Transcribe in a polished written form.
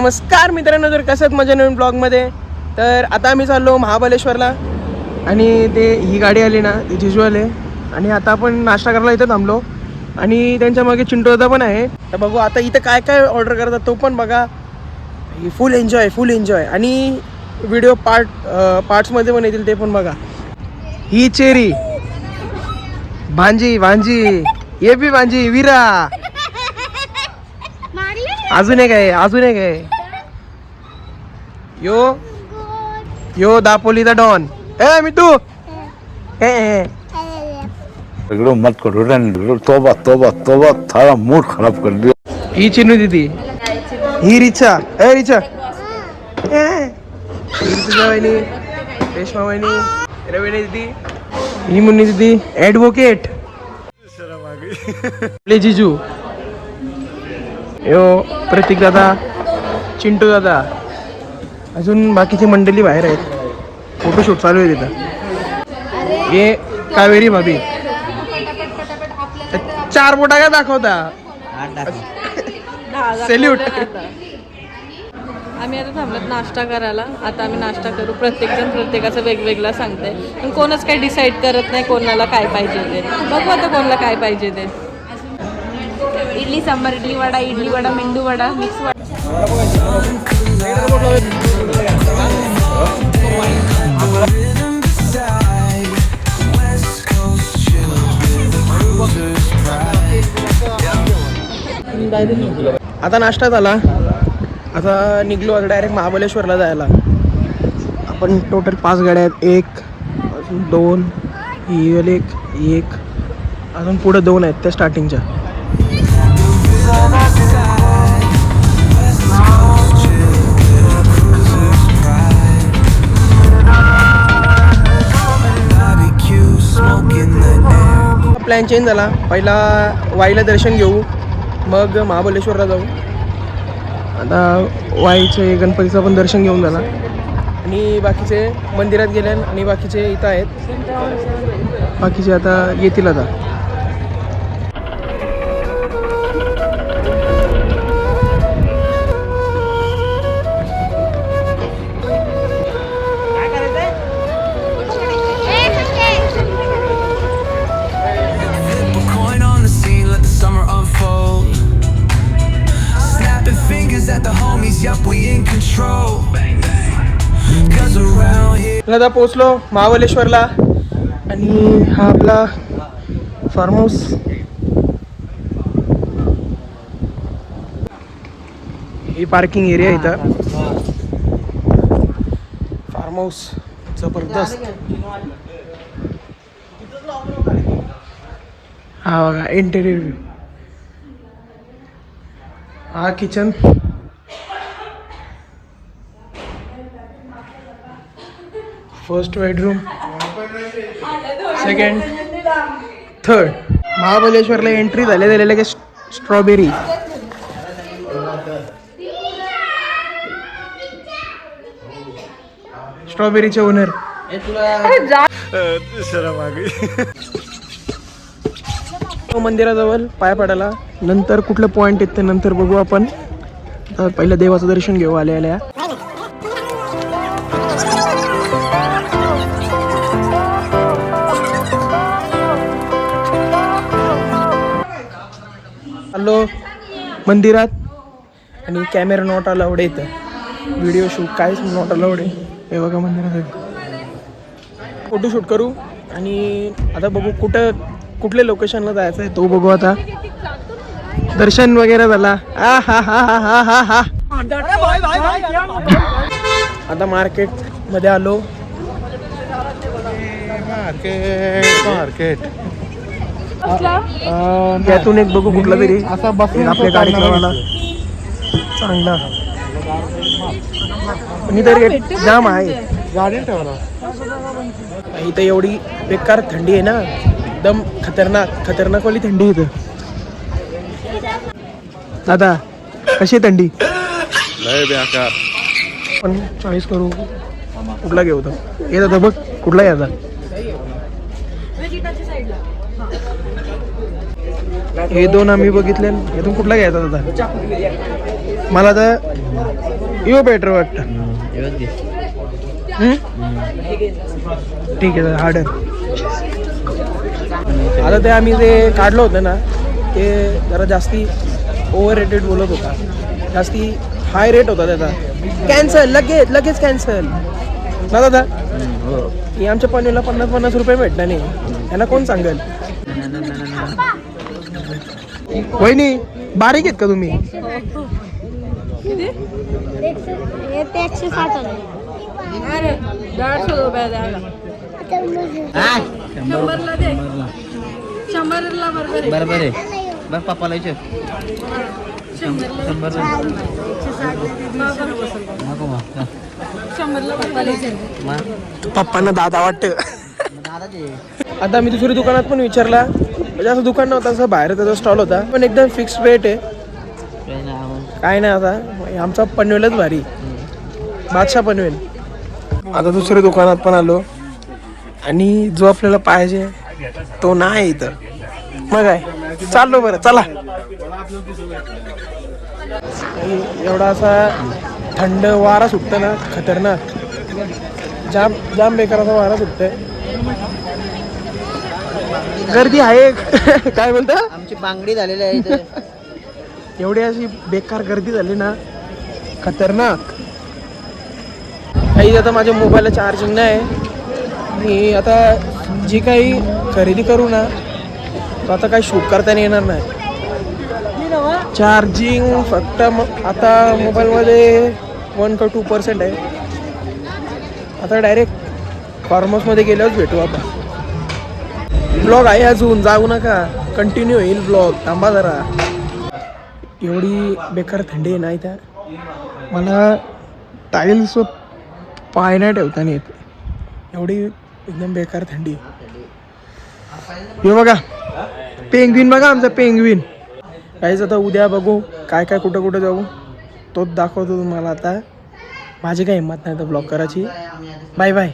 नमस्कार मित्रांनो, तर कसं माझ्या नवीन ब्लॉगमध्ये. तर आता आम्ही चाललो महाबळेश्वरला आणि ही गाडी आली ना, ती जिजूवाले. आणि आता आपण नाश्ता करायला इथं थांबलो आणि त्यांच्या मागे चिंटू पण आहे. तर बघू आता इथं काय काय ऑर्डर करतात तो पण बघा. फुल एन्जॉय आणि व्हिडिओ पार्ट्समध्ये पण येतील ते पण बघा. ही चेरी भांजी ये बी भांजी वीरा. अजून एक आहे यो दापोलीचा डॉन. ए मिठू मत करो तोबा थारा मूड खराब कर दिया. ही चिनू दीदी, ही रिचा रिचा वहिनी, रेश्मा वहिनी, रवीना दीदी, ही मुन्नी दीदी, ॲडव्होकेट आपले जिजू, यो प्रतीक दादा, चिंटू दादा, अजून बाकीची मंडळी बाहेर आहेत. फोटोशूट चालू आहे तिथं. हे कावेरी भाभी. 4 बोटा काय दाखवता. सॅल्यूट. आम्ही आता थांबलात नाश्ता करायला. आता आम्ही नाश्ता करू. प्रत्येकजण प्रत्येकाचं वेगवेगळं सांगते, पण कोणच काही डिसाईड करत नाही कोणाला काय पाहिजे ते. बघू आता कोणाला काय पाहिजे ते. इडली सांबार, इडली वडा, मेंदू वडा, मिक्स वडा. आता नाश्ता झाला. आता निघलो आता डायरेक्ट महाबळेश्वरला जायला. आपण टोटल 5 गाड्या आहेत. 1 अजून 2 एक अजून पुढे 2 आहेत त्या स्टार्टिंगच्या. प्लॅन चेंज झाला. पहिला वाईला दर्शन घेऊ, मग महाबळेश्वरला जाऊ. आता वाईचे गणपतीचं पण दर्शन घेऊन झाला आणि बाकीचे मंदिरात गेले आणि बाकीचे इथं आहेत. बाकीचे आता येतील. आता आता पोचलो महाबळेश्वरला आणि हा आपला फार्म हाऊस. ही पार्किंग एरिया इथं. फार्म हाऊस जबरदस्त. हा बघा इंटेरियर व्ह्यू. हा kitchen. First bedroom, second, third. महाबळेश्वरला एंट्री झाले लगेच स्ट्रॉबेरी. स्ट्रॉबेरीचे ओनर. मंदिराजवळ पाय पडायला. नंतर कुठलं पॉईंट येत ते नंतर बघू आपण. पहिलं देवाचं दर्शन घेऊ आल्या. आलो मंदिरात आणि कॅमेरा नॉट अलाउड येतं. व्हिडिओ शूट काहीच नॉट अलाउड आहे. हे बघा मंदिरात फोटोशूट करू आणि आता बघू कुठल्या लोकेशनला जायचं आहे तो बघू. आता दर्शन वगैरे झाला. आता मार्केटमध्ये आलो. मार्केट त्यातून एक बघू कुठला तरी असा बसून आपल्या कार्यक्रमाला चांगला. आणि तर जाम आहे. गाडी ठेवला इथं. एवढी बेकार थंडी आहे ना, एकदम खतरनाक वाली थंडी इथं. दादा कशी आहे थंडी? पण चॉईस करू कुठला घेऊ तर. ये दादा बघ कुठला यायचा. हे 2 आम्ही बघितले. यातून कुठला घ्यायचा दादा? मला तर यो बेटर वाटतं. ठीक आहे हार्डर. आता ते आम्ही जे काढलं होतं ना ते जरा जास्ती ओव्हर रेटेड बोलत होता, जास्ती हाय रेट होता त्याचा. कॅन्सल लगेच कॅन्सल ना दादा. ही आमच्या पनीरला 50-50 रुपये भेटणार नाही, यांना कोण सांगेल. वहिनी बारीक आहेत का तुम्ही? किती? 160 अरे 150 रुपये द्यायला. 100ला दे. 100ला बरोबर आहे. बघ पप्पाला विचार. 100ला पप्पांना दादा वाटतं. आता मी दुसऱ्या दुकानात पण विचारला, म्हणजे असं दुकान नव्हतं, असं बाहेर त्याचा स्टॉल होता, पण एकदम फिक्स्ड रेट आहे. काय नाही आता आमचा पनवेलच भारी, बादशाह पनवेल. आता दुसऱ्या दुकानात पण आलो आणि जो आपल्याला पाहिजे तो नाही इथं. मग काय चाललो बरं चला. एवढा असा थंड वारा सुटतं ना, खतरनाक, जाम बेकार असा वारा सुटतंय. गर्दी आहे. काय बोलता? आमची बांगडी झालेली आहे इथे. एवढी अशी बेकार गर्दी झाली ना, खतरनाक. काही आता माझ्या मोबाईलला चार्जिंग नाही. मी आता जी काही खरेदी करू ना तो आता काही शूट करता येणार नाही. चार्जिंग फक्त आता मोबाईलमध्ये 1 का 2% आहे. आता डायरेक्ट फार्महाऊसमध्ये गेल्यावर भेटू. आता ब्लॉग आहे अजून, जाऊ नका, कंटिन्यू होईल ब्लॉग, थांबा जरा. एवढी बेकार थंडी आहे ना इथं, मला टाईल्स पाय नाही ठेवता नाही येत, एवढी एकदम बेकार थंडी. हे बघा पेंग्विन, बघा आमचा पेंग्विन. काहीच आता उद्या बघू काय कुठं कुठं जाऊ, तोच दाखवतो तुम्हाला. आता माझी काही हिंमत नाही तर ब्लॉग करायची. Bye bye.